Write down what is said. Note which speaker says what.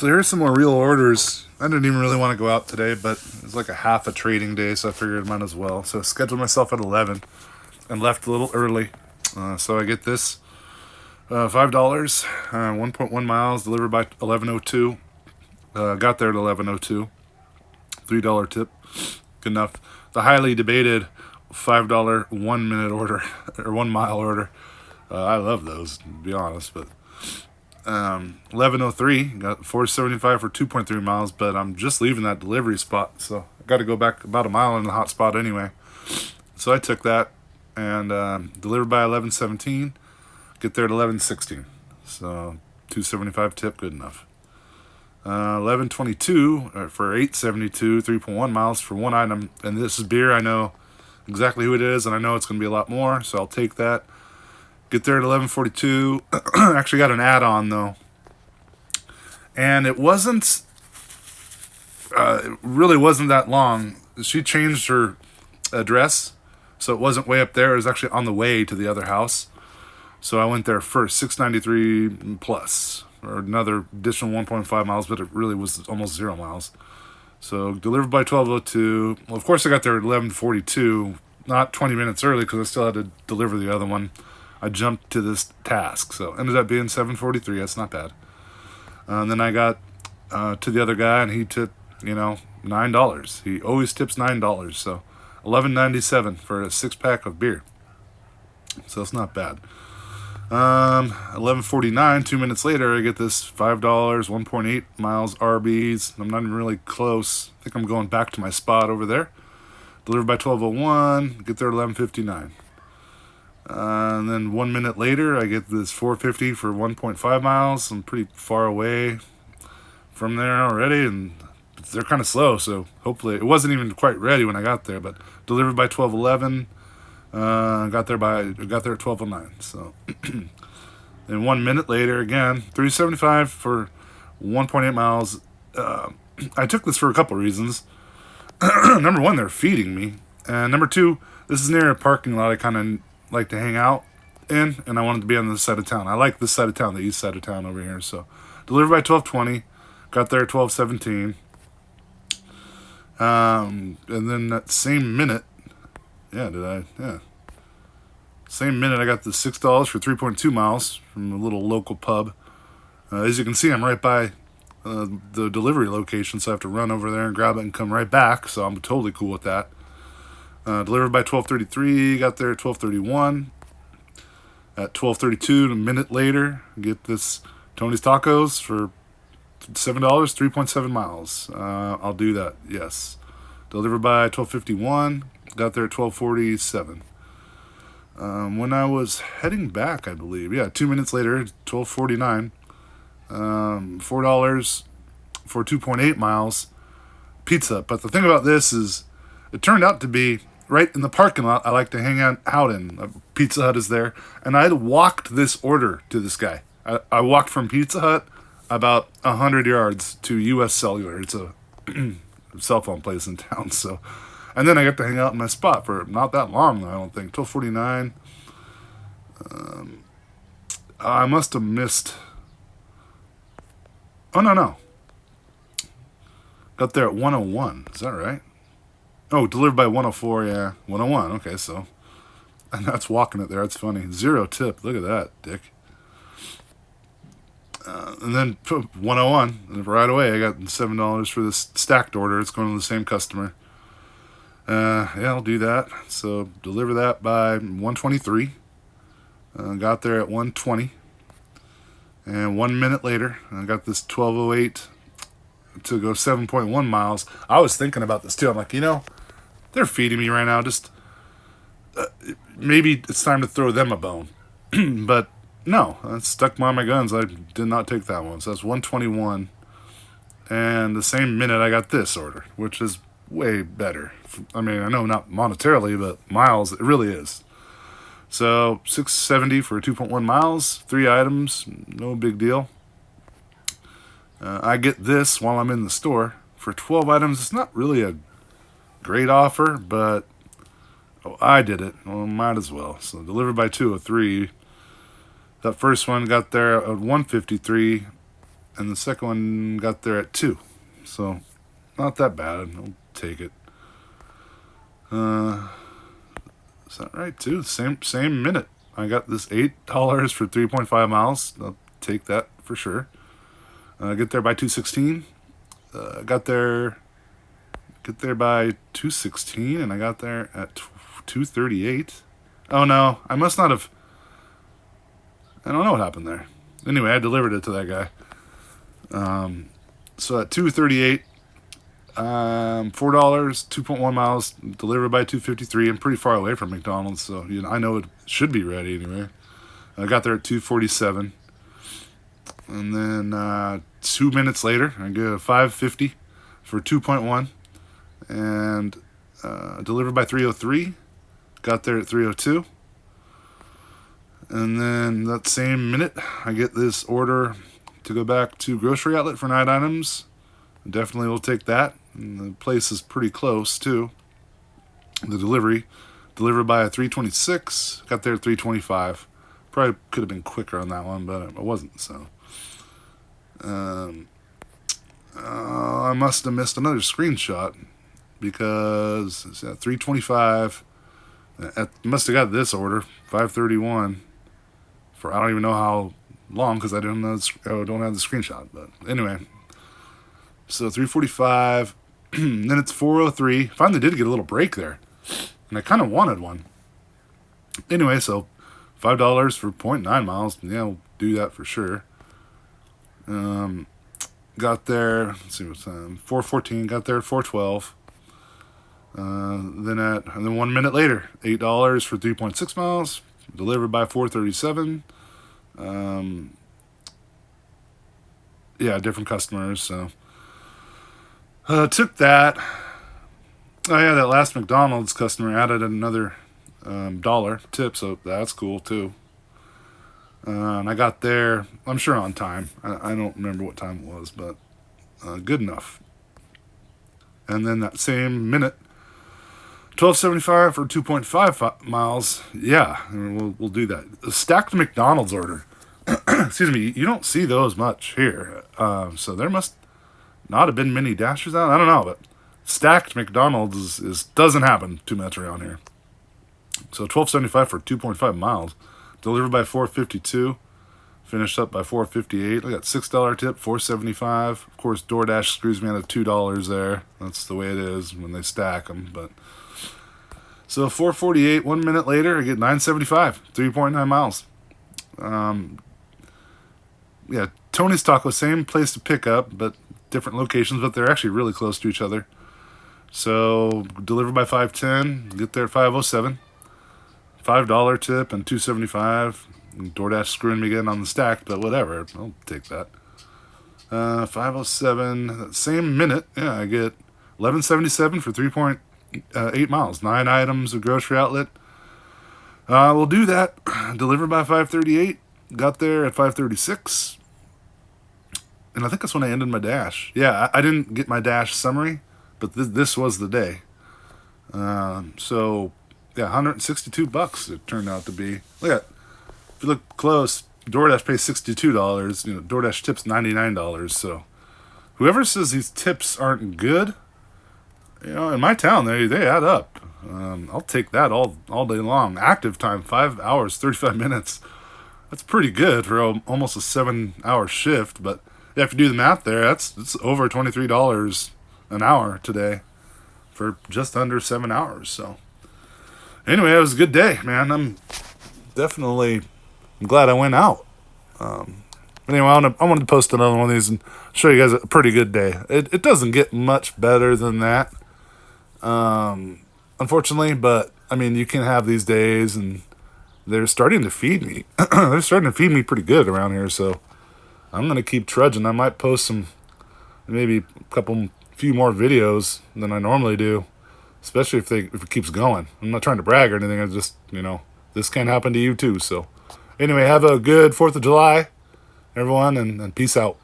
Speaker 1: So here's some more real orders. I didn't even really want to go out today, but it was like a half a trading day, so I figured I might as well. So I scheduled myself at 11 and left a little early. So I get this $5, 1.1 miles, delivered by 11:02. Got there at 11:02. $3 tip, good enough. The highly debated $5 1 minute order or 1 mile order. I love those, to be honest, but 11:03 got $4.75 for 2.3 miles, but I'm just leaving that delivery spot, so I got to go back about a mile in the hot spot anyway. So I took that and delivered by 11:17. Get there at 11:16. So $2.75 tip, good enough. 11:22 for 8.72, 3.1 miles for one item, and this is beer. I know exactly who it is, and I know it's going to be a lot more, so I'll take that. Get there at 11:42. Actually got an add-on though, and it really wasn't that long. She changed her address, so it wasn't way up there. It was actually on the way to the other house. So I went there first, 693 plus, or another additional 1.5 miles, but it really was almost 0 miles. So delivered by 12:02. Well, of course I got there at 11:42, not 20 minutes early because I still had to deliver the other one. I jumped to this task, so ended up being 7:43. That's not bad. And then I got to the other guy, and he tipped, $9. He always tips $9, so $11.97 for a 6-pack of beer. So it's not bad. 11:49, 2 minutes later, I get this $5, 1.8 miles Arby's. I'm not even really close. I think I'm going back to my spot over there. Delivered by 12:01, get there at 11:59. And then 1 minute later, I get this $4.50 for 1.5 miles. I'm pretty far away from there already, and they're kind of slow, so hopefully it wasn't even quite ready when I got there. But delivered by 12:11. Got there at 12:09. So, then 1 minute later, again, $3.75 for 1.8 miles. I took this for a couple reasons. Number one, they're feeding me, and number two, this is near a parking lot I kind of like to hang out in, and I wanted to be on this side of town. I like this side of town, the east side of town over here. So, delivered by 12:20. Got there at 12:17. And then that same minute. Same minute, I got the $6 for 3.2 miles from a little local pub. As you can see, I'm right by the delivery location, so I have to run over there and grab it and come right back, so I'm totally cool with that. Delivered by 12:33, got there at 12:31. At 12:32, a minute later, get this Tony's Tacos for $7, 3.7 miles. I'll do that, yes. Delivered by 12:51. Got there at 12:47. When I was heading back, I believe, 2 minutes later, 12:49, $4 for 2.8 miles pizza. But the thing about this is, it turned out to be right in the parking lot I like to hang out in. Pizza Hut is there, and I walked this order to this guy. I walked from Pizza Hut about 100 yards to U.S. Cellular. It's a cell phone place in town, so. And then I got to hang out in my spot for not that long, I don't think. 12:49. I must have missed. Oh, no. Got there at 1:01. Is that right? Oh, delivered by 1:04, yeah. 1:01, okay, so. And that's walking it there. That's funny. 0 tip. Look at that, dick. And then 1:01. And right away, I got $7 for this stacked order. It's going to the same customer. I'll do that. So deliver that by 1:23. Got there at 1:20. And 1 minute later, I got this 12:08 to go 7.1 miles. I was thinking about this too. I'm like, they're feeding me right now. Just maybe it's time to throw them a bone. But no, I stuck by my guns. I did not take that one. So that's 1:21. And the same minute I got this order, which is way better. I mean, I know not monetarily, but miles, it really is. So $6.70 for 2.1 miles, 3 items, no big deal. I get this while I'm in the store for 12 items. It's not really a great offer, but I did it. Well, might as well. So delivered by 2:03. That first one got there at 1:53. and the second one got there at 2. So not that bad. I'll take it. Is that right too? Same minute. I got this $8 for 3.5 miles. I'll take that for sure. Get there by 2:16. Get there by 2:16, and I got there at 2:38. Oh no, I must not have. I don't know what happened there. Anyway, I delivered it to that guy. So at 2:38, $4, 2.1 miles, delivered by 2:53. I'm pretty far away from McDonald's, so I know it should be ready anyway. I got there at 2:47, and then 2 minutes later, I get a $5.50 for 2.1, and delivered by 3:03. Got there at 3:02. And then that same minute, I get this order to go back to grocery outlet for 9 items. Definitely will take that. And the place is pretty close too. The delivered by 3:26. Got there at 3:25. Probably could have been quicker on that one, but I wasn't. So I must have missed another screenshot because it's at 3:25. I must have got this order 5:31 for I don't even know how long because I don't have the screenshot. But anyway, so 3:45, then it's 4:03. Finally did get a little break there, and I kind of wanted one. Anyway, so $5 for 0.9 miles. Yeah, we'll do that for sure. Got there. Let's see what time. 4:14. Got there at 4:12. Then 1 minute later, $8 for 3.6 miles, delivered by 4:37. Yeah, different customers. So took that. Oh yeah, that last McDonald's customer added another dollar tip, so that's cool too. And I got there, I'm sure on time. I don't remember what time it was, but good enough. And then that same minute, $12.75 for 2.5 miles. Yeah, we'll do that. A stacked McDonald's order. Excuse me. You don't see those much here. So there must not have been many Dashers out. I don't know, but stacked McDonald's doesn't happen too much around here. So $12.75 for 2.5 miles. Delivered by 4:52. Finished up by 4:58. I got $6 tip, $4.75. Of course, DoorDash screws me out of $2 there. That's the way it is when they stack them, but. So 4:48, 1 minute later, I get $9.75, 3.9 miles. Yeah, Tony's Taco, same place to pick up, but different locations, but they're actually really close to each other. So delivered by 5:10, get there at 5:07. $5 tip and $2.75. DoorDash screwing me again on the stack, but whatever, I'll take that. 5:07, that same minute, yeah, I get $11.77 for 3.8 miles. 9 items of grocery outlet. We'll do that. Delivered by 5:38. Got there at 5:36. And I think that's when I ended my dash. Yeah, I didn't get my dash summary, but this was the day. So, yeah, $162 it turned out to be. Look at, if you look close, DoorDash pays $62. DoorDash tips $99. So, whoever says these tips aren't good, in my town, they add up. I'll take that all day long. Active time, 5 hours, 35 minutes. That's pretty good for almost a 7-hour shift. But yeah, if you do the math there, it's over $23 an hour today for just under 7 hours. So anyway, it was a good day, man. I'm glad I went out. Anyway, I wanted to post another one of these and show you guys a pretty good day. It doesn't get much better than that. Unfortunately, but I mean, you can have these days, and they're starting to feed me. They're starting to feed me pretty good around here, so I'm gonna keep trudging. I might post maybe few more videos than I normally do, especially if it keeps going. I'm not trying to brag or anything. I just, this can happen to you too. So, anyway, have a good 4th of July, everyone, and peace out.